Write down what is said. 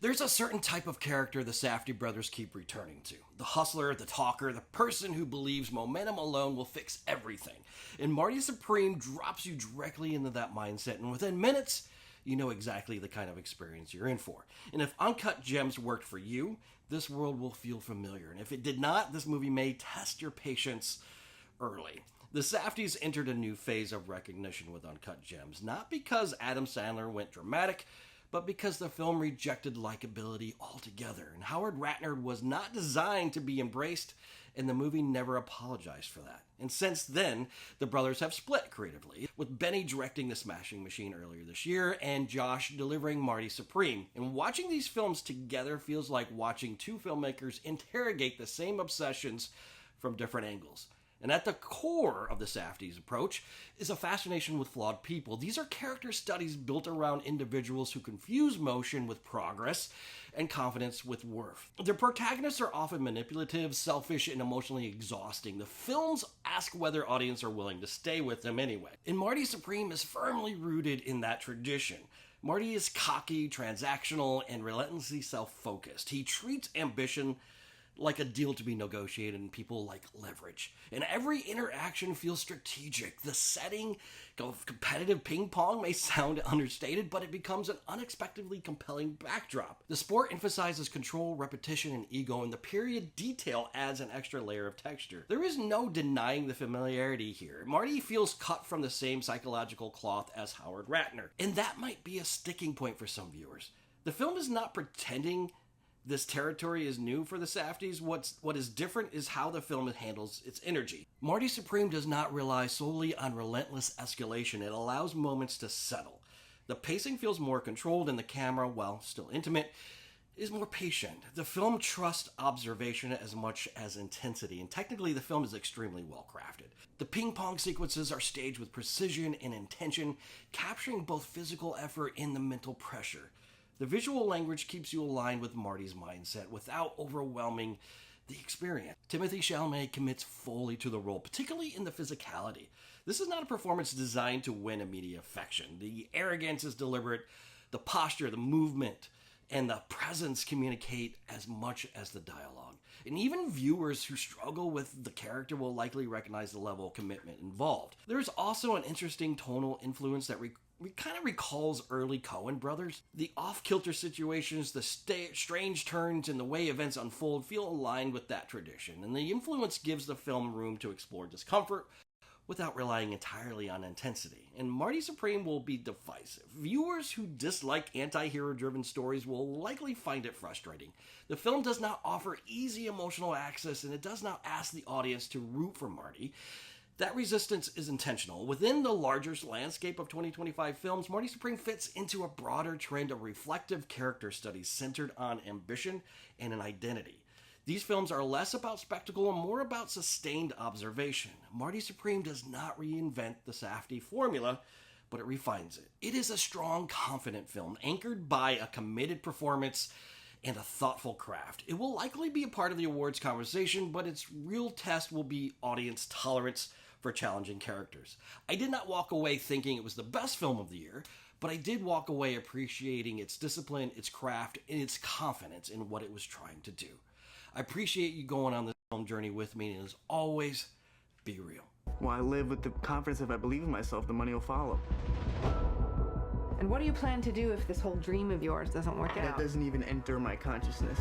There's a certain type of character the Safdie brothers keep returning to. The hustler, the talker, the person who believes momentum alone will fix everything. And Marty Supreme drops you directly into that mindset, and within minutes, you know exactly the kind of experience you're in for. And if Uncut Gems worked for you, this world will feel familiar. And if it did not, this movie may test your patience early. The Safdies entered a new phase of recognition with Uncut Gems, not because Adam Sandler went dramatic, but because the film rejected likability altogether. And Howard Ratner was not designed to be embraced, and the movie never apologized for that. And since then, the brothers have split creatively, with Benny directing The Smashing Machine earlier this year, and Josh delivering Marty Supreme. And watching these films together feels like watching two filmmakers interrogate the same obsessions from different angles. And at the core of the Safdies' approach is a fascination with flawed people. These are character studies built around individuals who confuse motion with progress and confidence with worth. Their protagonists are often manipulative, selfish, and emotionally exhausting. The films ask whether audiences are willing to stay with them anyway. And Marty Supreme is firmly rooted in that tradition. Marty is cocky, transactional, and relentlessly self-focused. He treats ambition like a deal to be negotiated, and people like leverage. And every interaction feels strategic. The setting of competitive ping pong may sound understated, but it becomes an unexpectedly compelling backdrop. The sport emphasizes control, repetition, and ego, and the period detail adds an extra layer of texture. There is no denying the familiarity here. Marty feels cut from the same psychological cloth as Howard Ratner, and that might be a sticking point for some viewers. The film is not pretending this territory is new for the Safdies. What is different is how the film handles its energy. Marty Supreme does not rely solely on relentless escalation. It allows moments to settle. The pacing feels more controlled, and the camera, while still intimate, is more patient. The film trusts observation as much as intensity, and technically the film is extremely well crafted. The ping pong sequences are staged with precision and intention, capturing both physical effort and the mental pressure. The visual language keeps you aligned with Marty's mindset without overwhelming the experience. Timothée Chalamet commits fully to the role, particularly in the physicality. This is not a performance designed to win immediate affection. The arrogance is deliberate, the posture, the movement, and the presence communicate as much as the dialogue. And even viewers who struggle with the character will likely recognize the level of commitment involved. There's also an interesting tonal influence that kind of recalls early Coen Brothers. The off-kilter situations, the strange turns, and the way events unfold feel aligned with that tradition, and the influence gives the film room to explore discomfort without relying entirely on intensity. And Marty Supreme will be divisive. Viewers who dislike anti-hero driven stories will likely find it frustrating. The film does not offer easy emotional access, and it does not ask the audience to root for Marty. That resistance is intentional. Within the larger landscape of 2025 films, Marty Supreme fits into a broader trend of reflective character studies centered on ambition and an identity. These films are less about spectacle and more about sustained observation. Marty Supreme does not reinvent the Safdie formula, but it refines it. It is a strong, confident film, anchored by a committed performance and a thoughtful craft. It will likely be a part of the awards conversation, but its real test will be audience tolerance for challenging characters. I did not walk away thinking it was the best film of the year, but I did walk away appreciating its discipline, its craft, and its confidence in what it was trying to do. I appreciate you going on this film journey with me, and as always, be real. Well, I live with the confidence if I believe in myself, the money will follow. And what do you plan to do if this whole dream of yours doesn't work out? That doesn't even enter my consciousness.